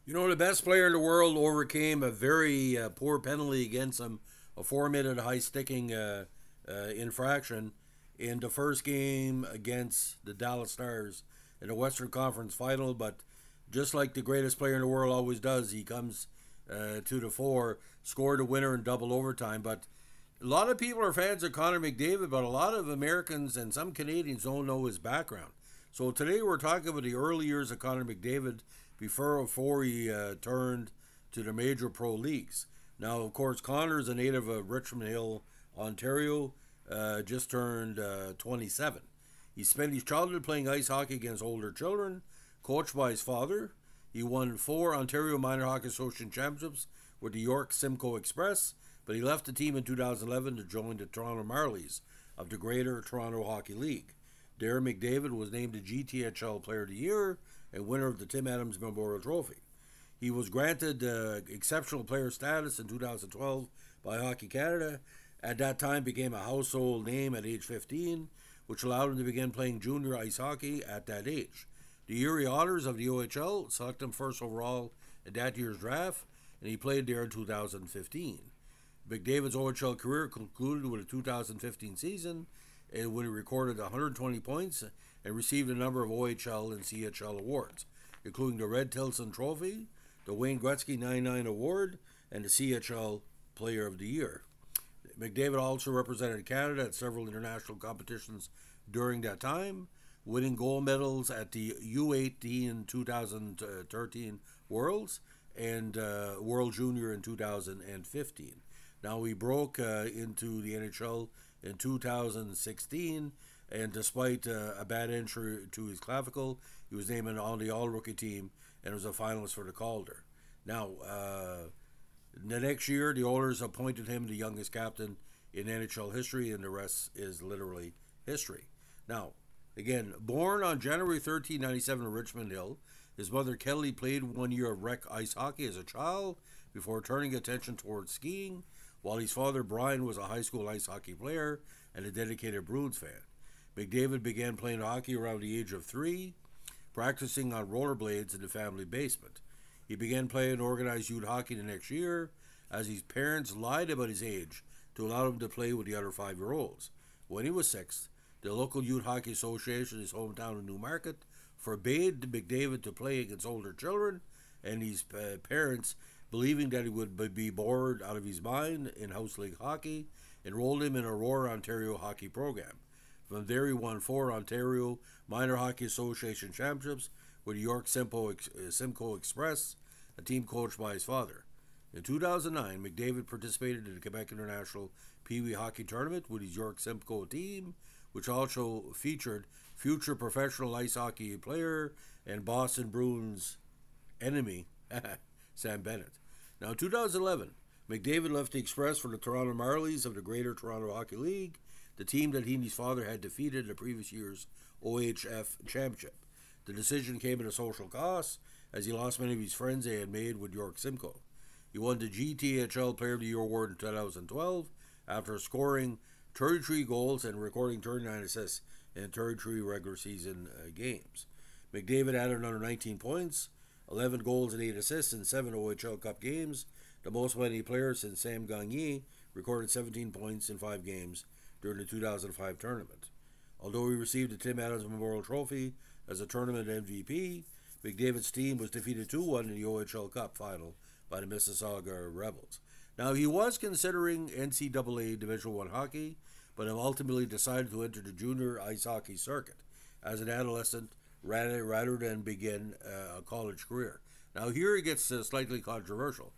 You know, the best player in the world overcame a very poor penalty against him, a 4 minute high sticking infraction in the first game against the Dallas Stars in the Western Conference final. But just like the greatest player in the world always does, he comes to the fore, scored a winner in double overtime. But a lot of people are fans of Connor McDavid, but a lot of Americans and some Canadians don't know his background. So today we're talking about the early years of Connor McDavid before he turned to the major pro leagues. Now, of course, Connor is a native of Richmond Hill, Ontario, just turned 27. He spent his childhood playing ice hockey against older children, coached by his father. He won 4 Ontario Minor Hockey Association championships with the York Simcoe Express, but he left the team in 2011 to join the Toronto Marlies of the Greater Toronto Hockey League. Darren McDavid was named the GTHL Player of the Year and winner of the Tim Adams Memorial Trophy. He was granted exceptional player status in 2012 by Hockey Canada. At that time, became a household name at age 15, which allowed him to begin playing junior ice hockey at that age. The Erie Otters of the OHL selected him first overall in that year's draft, and he played there in 2015. McDavid's OHL career concluded with a 2015 season, when he recorded 120 points and received a number of OHL and CHL awards, including the Red Tilson Trophy, the Wayne Gretzky 99 Award, and the CHL Player of the Year. McDavid also represented Canada at several international competitions during that time, winning gold medals at the U18 2013 Worlds and World Junior in 2015. Now he broke into the NHL in 2016, and despite a bad injury to his clavicle, he was named on the All-Rookie team and was a finalist for the Calder. Now, the next year, the Oilers appointed him the youngest captain in NHL history, and the rest is literally history. Now, again, born on January 13, 1997 in Richmond Hill, his mother Kelly played 1 year of rec ice hockey as a child before turning attention towards skiing, while his father Brian was a high school ice hockey player and a dedicated Bruins fan. McDavid began playing hockey around the age of 3, practicing on rollerblades in the family basement. He began playing organized youth hockey the next year, as his parents lied about his age to allow him to play with the other 5-year-olds. When he was 6, the local Youth Hockey Association in his hometown of Newmarket forbade McDavid to play against older children, and his parents, believing that he would be bored out of his mind in house league hockey, enrolled him in Aurora, Ontario hockey program. From there, he won 4 Ontario Minor Hockey Association championships with the York Simcoe Express, a team coached by his father. In 2009, McDavid participated in the Quebec International Pee Wee Hockey Tournament with his York Simcoe team, which also featured future professional ice hockey player and Boston Bruins enemy, Sam Bennett. Now, in 2011, McDavid left the Express for the Toronto Marlies of the Greater Toronto Hockey League, the team that he and his father had defeated in the previous year's OHF championship. The decision came at a social cost, as he lost many of his friends he had made with York Simcoe. He won the GTHL Player of the Year award in 2012 after scoring 33 goals and recording 39 assists in 33 regular season games. McDavid added another 19 points, 11 goals and 8 assists in 7 OHL Cup games, the most by any player since Sam Gagner recorded 17 points in 5 games during the 2005 tournament. Although he received the Tim Adams Memorial Trophy as a tournament MVP, McDavid's team was defeated 2-1 in the OHL Cup final by the Mississauga Rebels. Now, he was considering NCAA Division I hockey, but ultimately decided to enter the junior ice hockey circuit as an adolescent rather than begin a college career. Now, here it gets slightly controversial.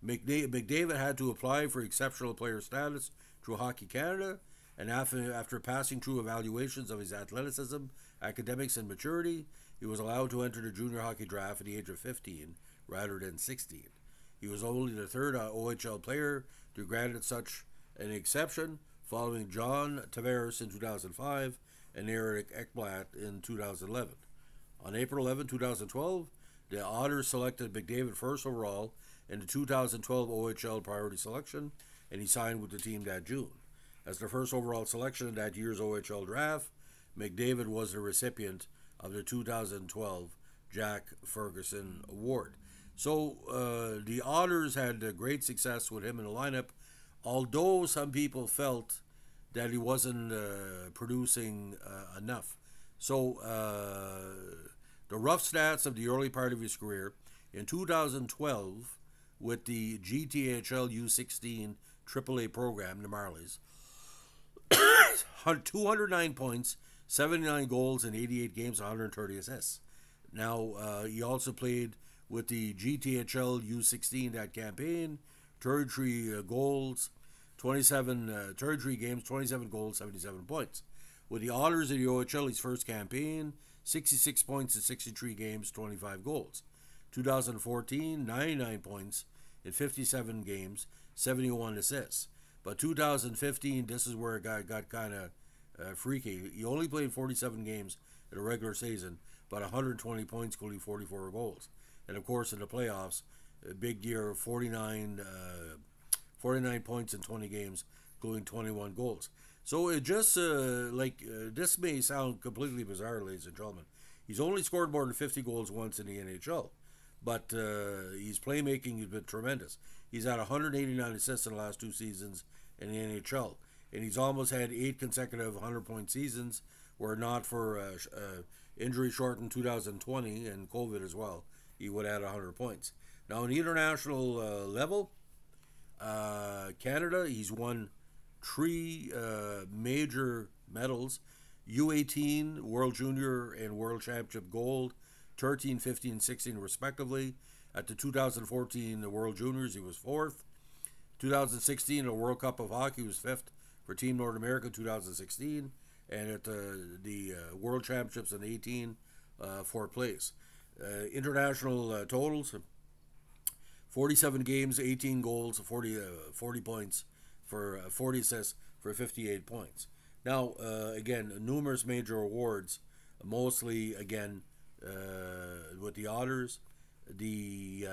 McDavid had to apply for exceptional player status through Hockey Canada, and after passing through evaluations of his athleticism, academics, and maturity, he was allowed to enter the junior hockey draft at the age of 15 rather than 16. He was only the third OHL player to grant such an exception, following John Tavares in 2005 and Eric Ekblad in 2011. On April 11, 2012, the Otters selected McDavid first overall in the 2012 OHL priority selection, and he signed with the team that June. As the first overall selection in that year's OHL draft, McDavid was the recipient of the 2012 Jack Ferguson Award. So the Otters had great success with him in the lineup, although some people felt that he wasn't producing enough. So the rough stats of the early part of his career in 2012 with the GTHL U16 AAA program, the Marlies, 209 points, 79 goals in 88 games, 130 assists. Now, he also played with the GTHL U16 that campaign, 33 goals, 33 games, 27 goals, 77 points. With the Otters in the OHL, his first campaign, 66 points in 63 games, 25 goals. 2014, 99 points in 57 games, 71 assists. But 2015, this is where it got kind of freaky. He only played 47 games in a regular season, but 120 points, including 44 goals. And of course, in the playoffs, a big year, 49 points in 20 games, including 21 goals. So it just, this may sound completely bizarre, ladies and gentlemen. He's only scored more than 50 goals once in the NHL, but his playmaking has been tremendous. He's had 189 assists in the last 2 seasons in the NHL, and he's almost had 8 consecutive 100-point seasons, were not for injury shortened 2020 and COVID as well. He would add 100 points. Now, on the international level, Canada, he's won 3 major medals: U18, World Junior, and World Championship Gold, 13, 15, 16 respectively. At the 2014 World Juniors, he was 4th. 2016, the World Cup of Hockey, he was 5th for Team North America 2016. And at the World Championships in 18, 4th place. International totals: 47 games, 18 goals, 40 points for 40 assists for 58 points. Now, again, numerous major awards, mostly, again, with the Otters. The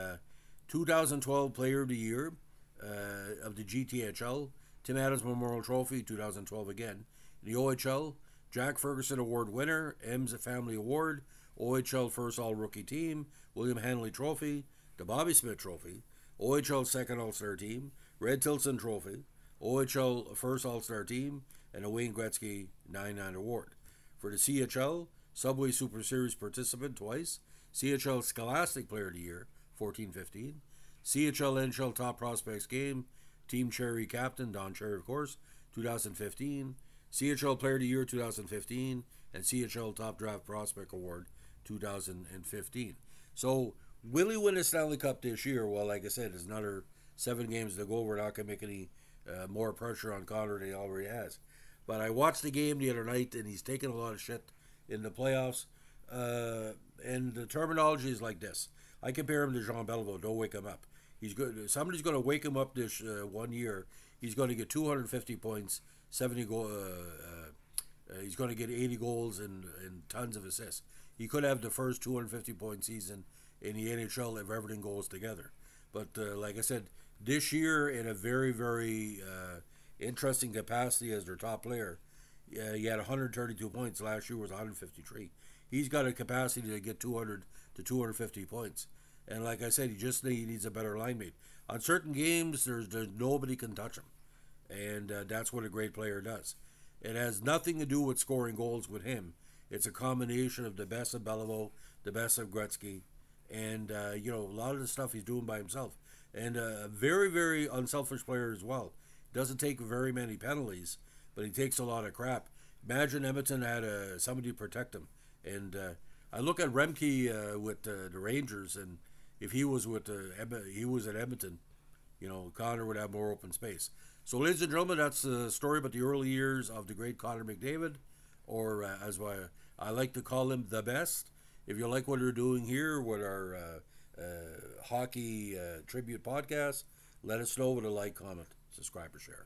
2012 Player of the Year of the GTHL, Tim Adams Memorial Trophy, 2012 again. The OHL, Jack Ferguson Award winner, M's Family Award, OHL First All-Rookie Team, William Hanley Trophy, the Bobby Smith Trophy, OHL Second All-Star Team, Red Tilson Trophy, OHL First All-Star Team, and a Wayne Gretzky 99 Award. For the CHL, Subway Super Series participant twice, CHL Scholastic Player of the Year, 14-15, CHL NHL Top Prospects Game, Team Cherry Captain, Don Cherry of course, 2015, CHL Player of the Year 2015, and CHL Top Draft Prospect Award 2015. So, will he win the Stanley Cup this year? Well, like I said, there's another 7 games to go. We're not going to make any more pressure on Connor than he already has. But I watched the game the other night, and he's taken a lot of shit in the playoffs. And the terminology is like this. I compare him to Jean Beliveau. Don't wake him up. He's good. Somebody's going to wake him up this 1 year. He's going to get 250 points, 70 goals. He's going to get 80 goals and tons of assists. He could have the first 250-point season in the NHL if everything goes together. But like I said, this year in a very, very interesting capacity as their top player, he had 132 points. Last year was 153. He's got a capacity to get 200 to 250 points. And like I said, he just needs a better line mate. On certain games, there's nobody can touch him. And that's what a great player does. It has nothing to do with scoring goals with him. It's a combination of the best of Beliveau, the best of Gretzky, and a lot of the stuff he's doing by himself. And a very, very unselfish player as well. Doesn't take very many penalties, but he takes a lot of crap. Imagine Edmonton had somebody to protect him. And I look at Remke with the Rangers, and if he was with he was at Edmonton, Connor would have more open space. So, ladies and gentlemen, that's the story about the early years of the great Connor McDavid, or as I like to call him, the best. If you like what we're doing here with our hockey tribute podcast, let us know with a like, comment, subscribe, or share.